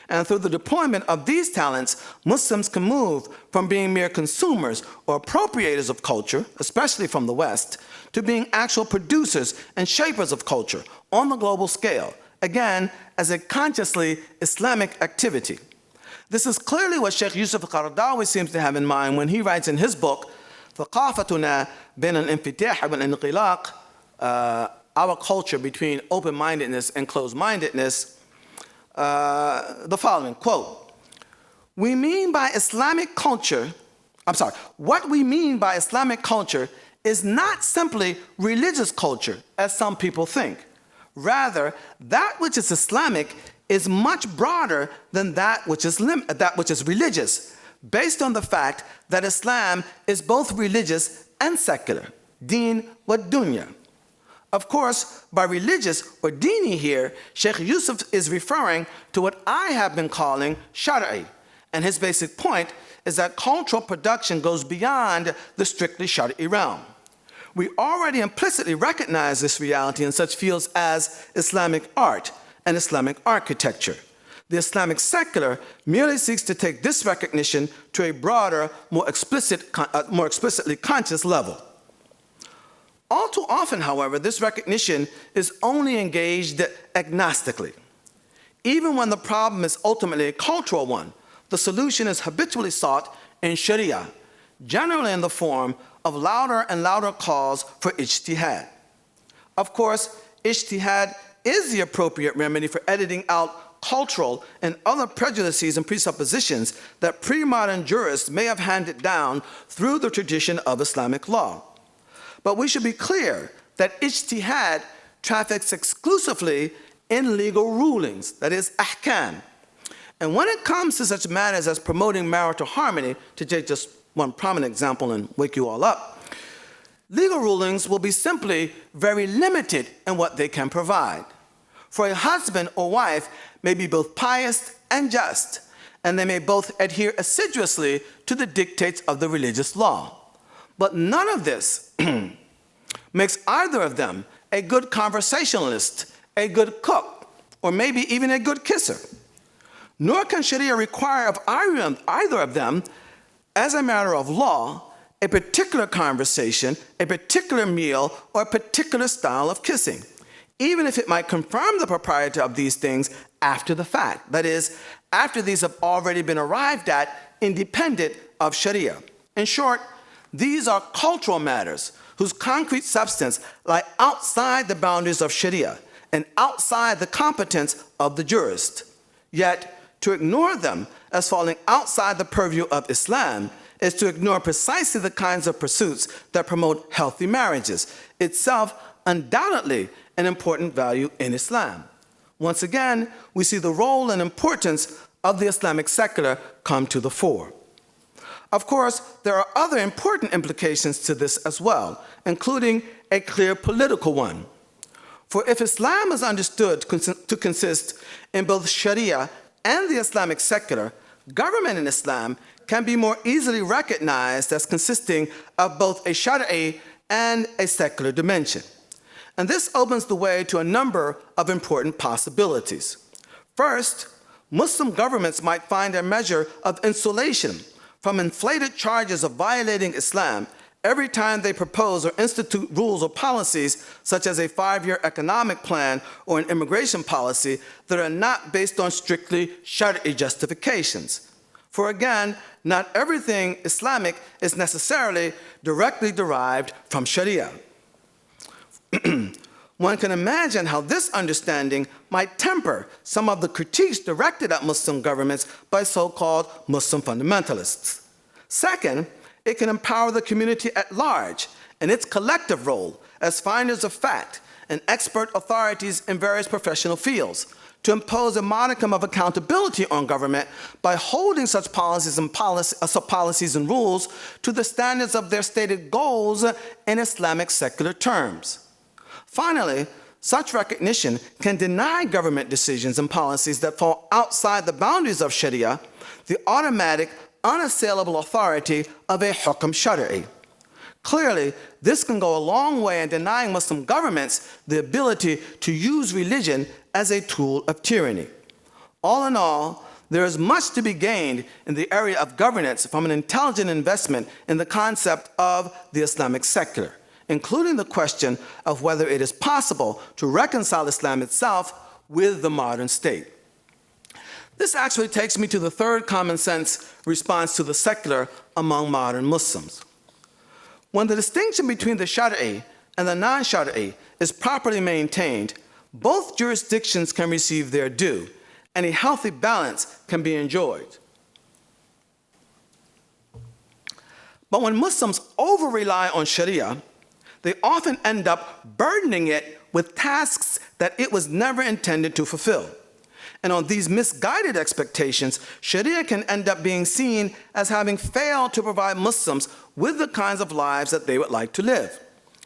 S2: And through the deployment of these talents, Muslims can move from being mere consumers or appropriators of culture, especially from the West, to being actual producers and shapers of culture on the global scale, again, as a consciously Islamic activity. This is clearly what Sheikh Yusuf al-Qaradawi seems to have in mind when he writes in his book, ثقافتنا بين الانفتاح والانغلاق, our culture between open-mindedness and closed-mindedness, the following, quote, what we mean by Islamic culture is not simply religious culture, as some people think. Rather, that which is Islamic is much broader than that which is religious, based on the fact that Islam is both religious and secular, deen wa dunya. Of course, by religious or dini here, Sheikh Yusuf is referring to what I have been calling Sharia, and his basic point is that cultural production goes beyond the strictly Sharia realm. We already implicitly recognize this reality in such fields as Islamic art and Islamic architecture. The Islamic secular merely seeks to take this recognition to a broader, more explicitly conscious level. All too often, however, this recognition is only engaged agnostically. Even when the problem is ultimately a cultural one, the solution is habitually sought in Sharia, generally in the form of louder and louder calls for ijtihad. Of course, ijtihad is the appropriate remedy for editing out cultural and other prejudices and presuppositions that pre-modern jurists may have handed down through the tradition of Islamic law. But we should be clear that ijtihad traffics exclusively in legal rulings, that is, ahkam. And when it comes to such matters as promoting marital harmony, to take just one prominent example and wake you all up, legal rulings will be simply very limited in what they can provide. For a husband or wife may be both pious and just, and they may both adhere assiduously to the dictates of the religious law. But none of this makes either of them a good conversationalist, a good cook, or maybe even a good kisser. Nor can Sharia require of either of them, as a matter of law, a particular conversation, a particular meal, or a particular style of kissing, even if it might confirm the propriety of these things after the fact. That is, after these have already been arrived at independent of Sharia. In short, these are cultural matters whose concrete substance lie outside the boundaries of Sharia and outside the competence of the jurist. Yet, to ignore them as falling outside the purview of Islam is to ignore precisely the kinds of pursuits that promote healthy marriages, itself undoubtedly an important value in Islam. Once again, we see the role and importance of the Islamic secular come to the fore. Of course, there are other important implications to this as well, including a clear political one. For if Islam is understood to consist in both Sharia and the Islamic secular, government in Islam can be more easily recognized as consisting of both a Sharia and a secular dimension. And this opens the way to a number of important possibilities. First, Muslim governments might find a measure of insulation from inflated charges of violating Islam every time they propose or institute rules or policies such as a 5-year economic plan or an immigration policy that are not based on strictly Sharia justifications. For again, not everything Islamic is necessarily directly derived from Sharia. One can imagine how this understanding might temper some of the critiques directed at Muslim governments by so-called Muslim fundamentalists. Second, it can empower the community at large in its collective role as finders of fact and expert authorities in various professional fields to impose a modicum of accountability on government by holding such policies and rules to the standards of their stated goals in Islamic secular terms. Finally, such recognition can deny government decisions and policies that fall outside the boundaries of Sharia the automatic, unassailable authority of a hukm shar'i. Clearly, this can go a long way in denying Muslim governments the ability to use religion as a tool of tyranny. All in all, there is much to be gained in the area of governance from an intelligent investment in the concept of the Islamic secular, including the question of whether it is possible to reconcile Islam itself with the modern state. This actually takes me to the third common sense response to the secular among modern Muslims. When the distinction between the Shari'i and the non-Shari'i is properly maintained, both jurisdictions can receive their due, and a healthy balance can be enjoyed. But when Muslims over-rely on Sharia, they often end up burdening it with tasks that it was never intended to fulfill. And on these misguided expectations, Sharia can end up being seen as having failed to provide Muslims with the kinds of lives that they would like to live.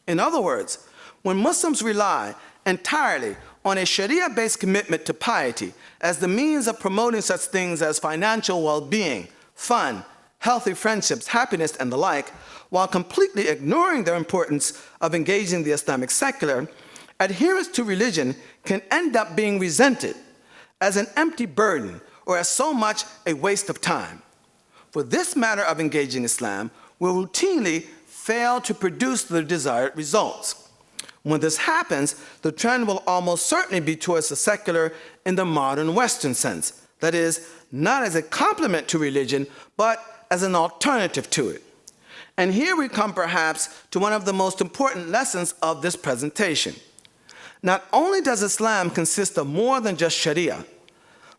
S2: In other words, when Muslims rely entirely on a Sharia-based commitment to piety as the means of promoting such things as financial well-being, fun, healthy friendships, happiness, and the like, while completely ignoring the importance of engaging the Islamic secular, adherence to religion can end up being resented as an empty burden or as so much a waste of time. For this matter of engaging Islam will routinely fail to produce the desired results. When this happens, the trend will almost certainly be towards the secular in the modern Western sense, that is, not as a complement to religion, but as an alternative to it. And here we come perhaps to one of the most important lessons of this presentation. Not only does Islam consist of more than just Sharia,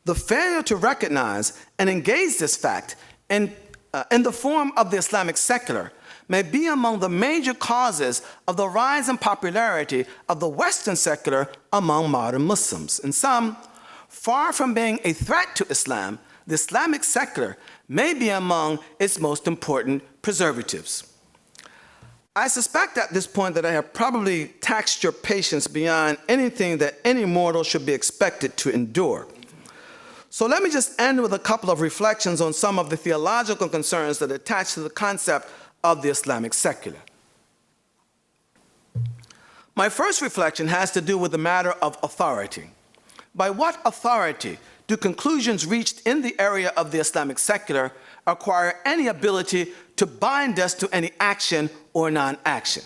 S2: the failure to recognize and engage this fact in the form of the Islamic secular may be among the major causes of the rise in popularity of the Western secular among modern Muslims. In sum, far from being a threat to Islam, the Islamic secular may be among its most important preservatives. I suspect at this point that I have probably taxed your patience beyond anything that any mortal should be expected to endure. So let me just end with a couple of reflections on some of the theological concerns that attach to the concept of the Islamic secular. My first reflection has to do with the matter of authority. By what authority do conclusions reached in the area of the Islamic secular acquire any ability to bind us to any action or non-action?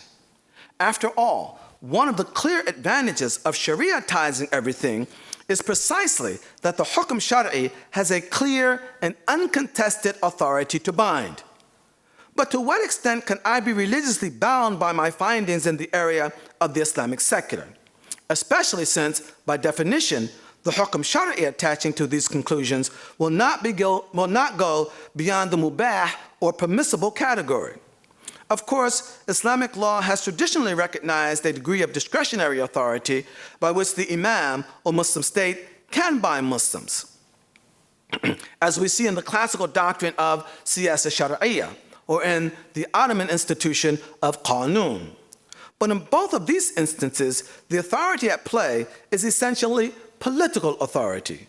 S2: After all, one of the clear advantages of Shariatizing everything is precisely that the hukm shar'i has a clear and uncontested authority to bind. But to what extent can I be religiously bound by my findings in the area of the Islamic secular? Especially since, by definition, the hukm shar'i attaching to these conclusions will not go beyond the mubah or permissible category. Of course, Islamic law has traditionally recognized a degree of discretionary authority by which the imam or Muslim state can bind Muslims, as we see in the classical doctrine of siyasa shar'iyya, or in the Ottoman institution of qanun. But in both of these instances, the authority at play is essentially political authority.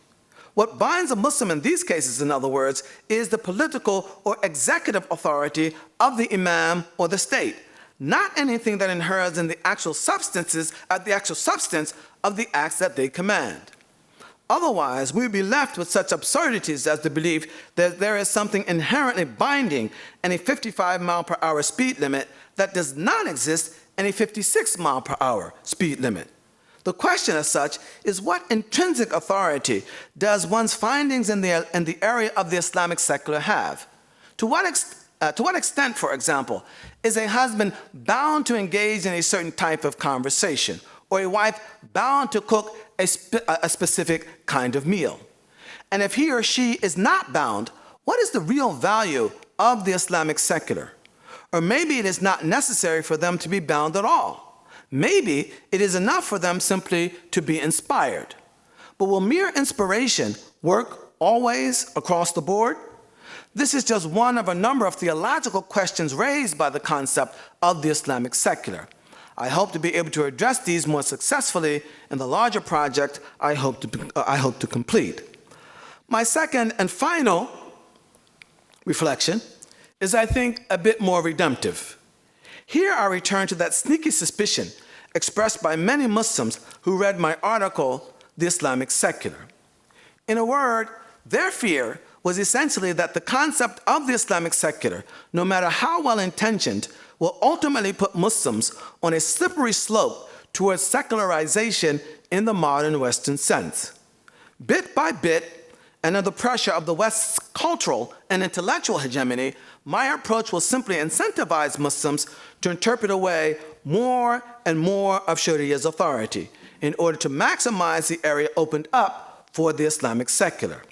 S2: What binds a Muslim in these cases, in other words, is the political or executive authority of the imam or the state, not anything that inheres in the actual substance of the acts that they command. Otherwise, we would be left with such absurdities as the belief that there is something inherently binding in a 55-mile-per-hour speed limit that does not exist in a 56-mile-per-hour speed limit. The question as such is, what intrinsic authority does one's findings in the area of the Islamic secular have? To what extent, for example, is a husband bound to engage in a certain type of conversation, or a wife bound to cook a specific kind of meal? And if he or she is not bound, what is the real value of the Islamic secular? Or maybe it is not necessary for them to be bound at all. Maybe it is enough for them simply to be inspired. But will mere inspiration work always across the board? This is just one of a number of theological questions raised by the concept of the Islamic secular. I hope to be able to address these more successfully in the larger project I hope to complete. My second and final reflection is, I think, a bit more redemptive. Here I return to that sneaky suspicion expressed by many Muslims who read my article, The Islamic Secular. In a word, their fear was essentially that the concept of the Islamic secular, no matter how well-intentioned, will ultimately put Muslims on a slippery slope towards secularization in the modern Western sense. Bit by bit, and under pressure of the West's cultural and intellectual hegemony, my approach will simply incentivize Muslims to interpret away more and more of Sharia's authority in order to maximize the area opened up for the Islamic secular.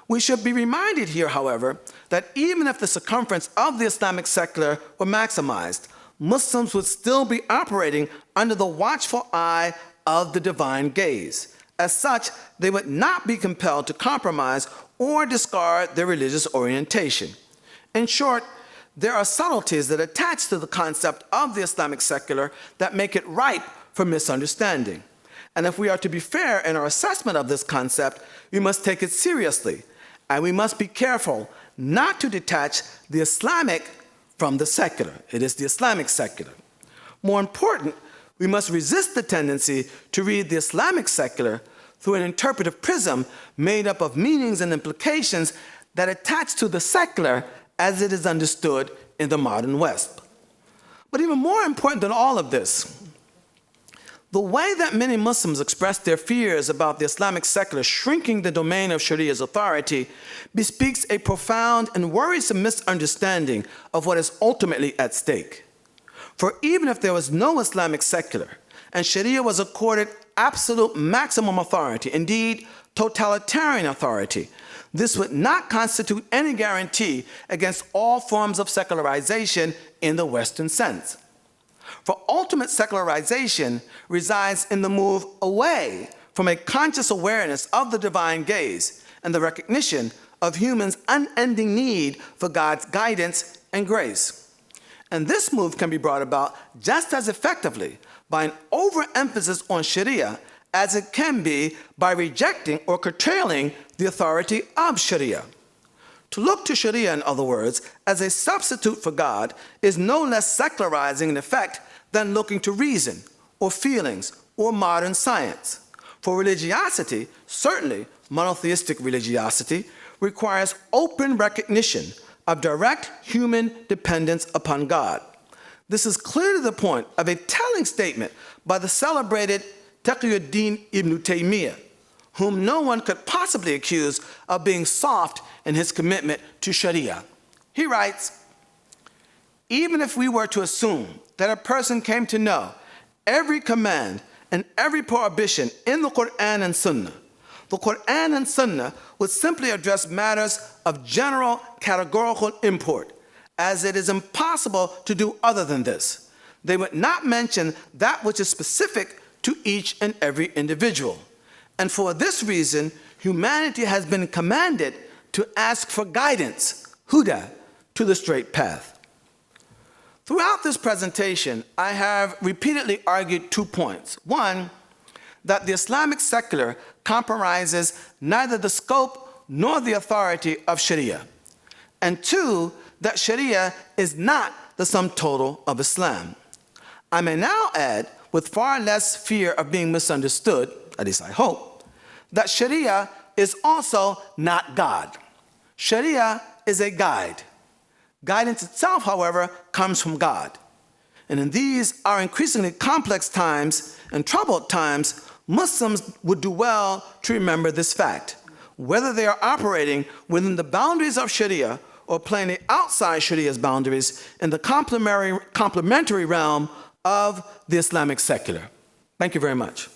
S2: We should be reminded here, however, that even if the circumference of the Islamic secular were maximized, Muslims would still be operating under the watchful eye of the divine gaze. As such, they would not be compelled to compromise or discard their religious orientation. In short, there are subtleties that attach to the concept of the Islamic secular that make it ripe for misunderstanding. And if we are to be fair in our assessment of this concept, we must take it seriously, and we must be careful not to detach the Islamic from the secular. It is the Islamic secular. More important, we must resist the tendency to read the Islamic secular through an interpretive prism made up of meanings and implications that attach to the secular as it is understood in the modern West. But even more important than all of this, the way that many Muslims express their fears about the Islamic secular shrinking the domain of Sharia's authority bespeaks a profound and worrisome misunderstanding of what is ultimately at stake. For even if there was no Islamic secular and Sharia was accorded absolute maximum authority, indeed totalitarian authority, this would not constitute any guarantee against all forms of secularization in the Western sense. For ultimate secularization resides in the move away from a conscious awareness of the divine gaze and the recognition of humans' unending need for God's guidance and grace. And this move can be brought about just as effectively by an overemphasis on Sharia as it can be by rejecting or curtailing the authority of Sharia. To look to Sharia, in other words, as a substitute for God is no less secularizing in effect than looking to reason or feelings or modern science. For religiosity, certainly monotheistic religiosity, requires open recognition of direct human dependence upon God. This is clearly the point of a telling statement by the celebrated Taqiyuddin ibn Taymiyyah, whom no one could possibly accuse of being soft in his commitment to Sharia. He writes, "Even if we were to assume that a person came to know every command and every prohibition in the Quran and Sunnah, the Quran and Sunnah would simply address matters of general categorical import, as it is impossible to do other than this. They would not mention that which is specific to each and every individual. And for this reason, humanity has been commanded to ask for guidance, huda, to the straight path." Throughout this presentation, I have repeatedly argued 2 points. One, that the Islamic secular compromises neither the scope nor the authority of Sharia. And two, that Sharia is not the sum total of Islam. I may now add, with far less fear of being misunderstood, at least I hope, that Sharia is also not God. Sharia is a guide. Guidance itself, however, comes from God. And in these, our increasingly complex times and troubled times, Muslims would do well to remember this fact. Whether they are operating within the boundaries of Sharia or plainly outside Sharia's boundaries in the complementary realm of the Islamic secular. Thank you very much.